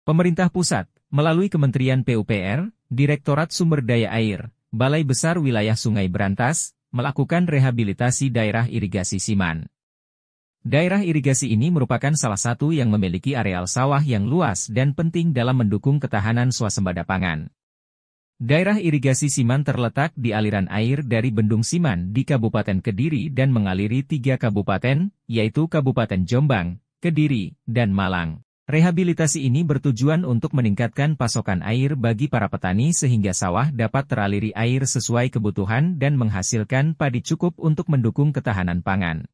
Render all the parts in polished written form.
Pemerintah Pusat, melalui Kementerian PUPR, Direktorat Sumber Daya Air, Balai Besar Wilayah Sungai Berantas, melakukan rehabilitasi daerah irigasi Siman. Daerah irigasi ini merupakan salah satu yang memiliki areal sawah yang luas dan penting dalam mendukung ketahanan swasembada pangan. Daerah irigasi Siman terletak di aliran air dari Bendung Siman di Kabupaten Kediri dan mengaliri 3 kabupaten, yaitu Kabupaten Jombang, Kediri, dan Malang. Rehabilitasi ini bertujuan untuk meningkatkan pasokan air bagi para petani sehingga sawah dapat teraliri air sesuai kebutuhan dan menghasilkan padi cukup untuk mendukung ketahanan pangan.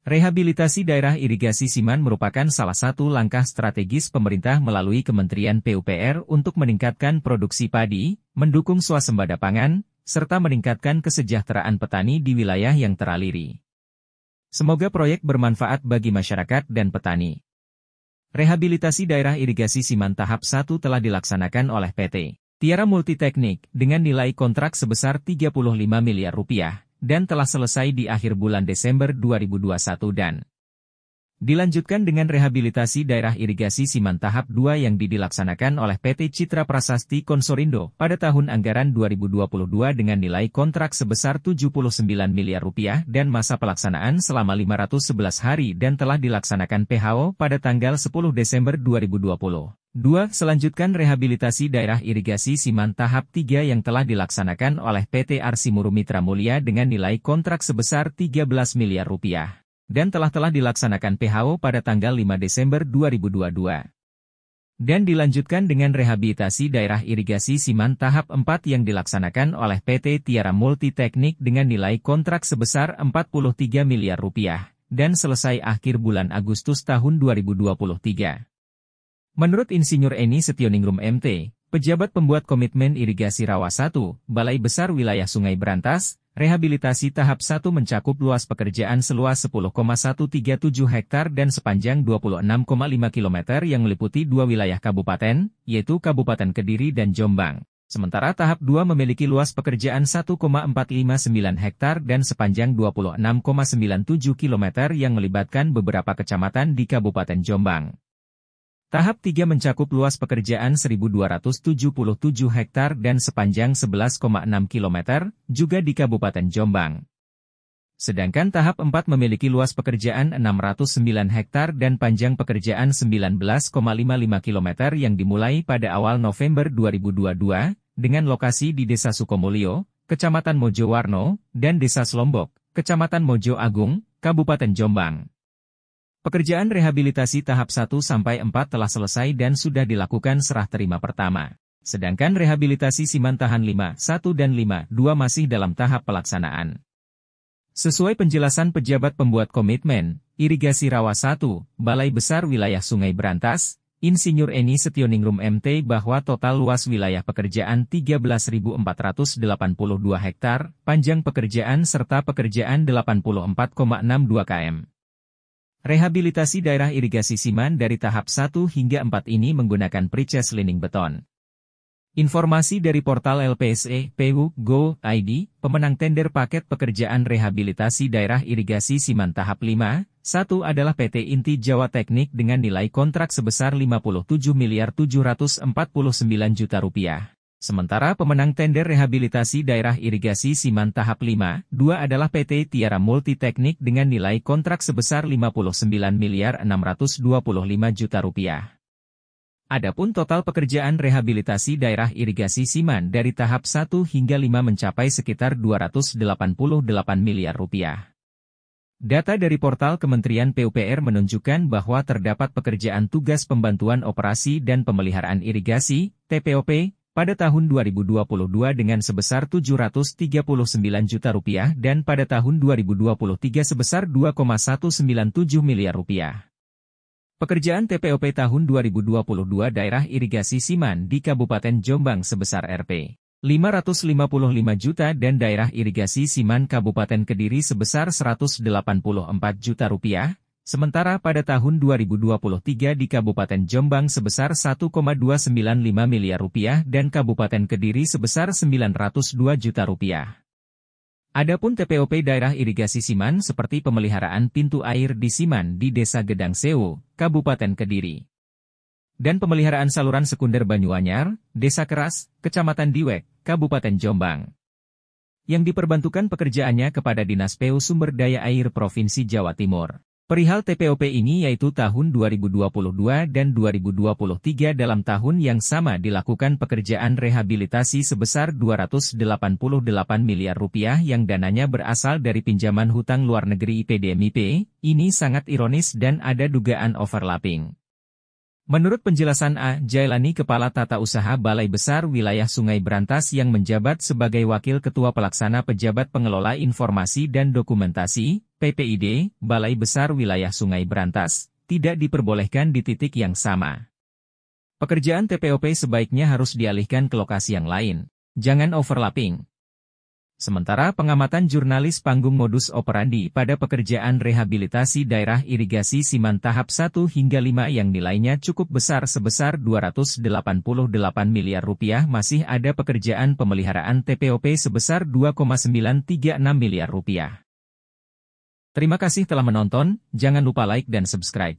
Rehabilitasi daerah irigasi Siman merupakan salah satu langkah strategis pemerintah melalui Kementerian PUPR untuk meningkatkan produksi padi, mendukung swasembada pangan, serta meningkatkan kesejahteraan petani di wilayah yang teraliri. Semoga proyek bermanfaat bagi masyarakat dan petani. Rehabilitasi daerah irigasi Siman tahap 1 telah dilaksanakan oleh PT Tiara Multiteknik dengan nilai kontrak sebesar Rp35 miliar dan telah selesai di akhir bulan Desember 2021 dan dilanjutkan dengan rehabilitasi daerah irigasi Siman tahap 2 yang dilaksanakan oleh PT Citra Prasasti Konsorindo pada tahun anggaran 2022 dengan nilai kontrak sebesar Rp79 miliar dan masa pelaksanaan selama 511 hari dan telah dilaksanakan PHO pada tanggal 10 Desember 2020. 2. Selanjutkan rehabilitasi daerah irigasi Siman tahap 3 yang telah dilaksanakan oleh PT Arsimuru Mitra Mulia dengan nilai kontrak sebesar Rp13 miliar dan telah dilaksanakan PHO pada tanggal 5 Desember 2022. Dan dilanjutkan dengan rehabilitasi daerah irigasi Siman tahap 4 yang dilaksanakan oleh PT Tiara Multiteknik dengan nilai kontrak sebesar Rp43 miliar dan selesai akhir bulan Agustus tahun 2023. Menurut Insinyur Eni Setioningrum MT, pejabat pembuat komitmen irigasi Rawa 1, Balai Besar Wilayah Sungai Berantas, rehabilitasi tahap 1 mencakup luas pekerjaan seluas 10,137 hektar dan sepanjang 26,5 km yang meliputi 2 wilayah kabupaten, yaitu Kabupaten Kediri dan Jombang. Sementara tahap 2 memiliki luas pekerjaan 1,459 hektar dan sepanjang 26,97 km yang melibatkan beberapa kecamatan di Kabupaten Jombang. Tahap 3 mencakup luas pekerjaan 1.277 hektar dan sepanjang 11,6 km, juga di Kabupaten Jombang. Sedangkan tahap 4 memiliki luas pekerjaan 609 hektar dan panjang pekerjaan 19,55 km yang dimulai pada awal November 2022, dengan lokasi di Desa Sukomulyo, Kecamatan Mojowarno, dan Desa Slombok, Kecamatan Mojo Agung, Kabupaten Jombang. Pekerjaan rehabilitasi tahap 1-4 telah selesai dan sudah dilakukan serah terima pertama. Sedangkan rehabilitasi Siman tahan 5, 1 dan 5, 2 masih dalam tahap pelaksanaan. Sesuai penjelasan pejabat pembuat komitmen, irigasi Rawa 1, Balai Besar Wilayah Sungai Berantas, Insinyur Eni Setioningrum MT bahwa total luas wilayah pekerjaan 13.482 hektar, panjang pekerjaan serta pekerjaan 84,62 km. Rehabilitasi daerah irigasi Siman dari tahap 1 hingga 4 ini menggunakan precast lining beton. Informasi dari portal LPSE PU.go.id, pemenang tender paket pekerjaan rehabilitasi daerah irigasi Siman tahap 5, 1 adalah PT Inti Jawa Teknik dengan nilai kontrak sebesar Rp57.749.000.000. Sementara pemenang tender rehabilitasi daerah irigasi Siman tahap 5, 2 adalah PT Tiara Multiteknik dengan nilai kontrak sebesar Rp59.625.000.000. Adapun total pekerjaan rehabilitasi daerah irigasi Siman dari tahap 1 hingga 5 mencapai sekitar Rp288 miliar. Data dari portal Kementerian PUPR menunjukkan bahwa terdapat pekerjaan tugas pembantuan operasi dan pemeliharaan irigasi, TPOP, pada tahun 2022 dengan sebesar Rp739 juta dan pada tahun 2023 sebesar Rp2,197 miliar. Pekerjaan TPOP tahun 2022 daerah irigasi Siman di Kabupaten Jombang sebesar Rp555 juta dan daerah irigasi Siman Kabupaten Kediri sebesar Rp184 juta. Sementara pada tahun 2023 di Kabupaten Jombang sebesar Rp1,295 miliar dan Kabupaten Kediri sebesar Rp902 juta. Adapun TPOP daerah irigasi Siman seperti pemeliharaan pintu air di Siman di Desa Gedang Sewu, Kabupaten Kediri. dan pemeliharaan saluran sekunder Banyuanyar, Desa Keras, Kecamatan Diwek, Kabupaten Jombang. Yang diperbantukan pekerjaannya kepada Dinas PU Sumber Daya Air Provinsi Jawa Timur. Perihal TPOP ini yaitu tahun 2022 dan 2023 dalam tahun yang sama dilakukan pekerjaan rehabilitasi sebesar Rp288 miliar yang dananya berasal dari pinjaman hutang luar negeri IPDMIP, ini sangat ironis dan ada dugaan overlapping. Menurut penjelasan A. Jailani Kepala Tata Usaha Balai Besar Wilayah Sungai Brantas yang menjabat sebagai Wakil Ketua Pelaksana Pejabat Pengelola Informasi dan Dokumentasi, PPID, Balai Besar Wilayah Sungai Brantas, tidak diperbolehkan di titik yang sama. Pekerjaan TPOP sebaiknya harus dialihkan ke lokasi yang lain. Jangan overlapping. Sementara pengamatan jurnalis panggung modus operandi pada pekerjaan rehabilitasi daerah irigasi Siman tahap 1 hingga 5 yang nilainya cukup besar sebesar Rp288 miliar masih ada pekerjaan pemeliharaan TPOP sebesar Rp2,936 miliar. Terima kasih telah menonton, jangan lupa like dan subscribe.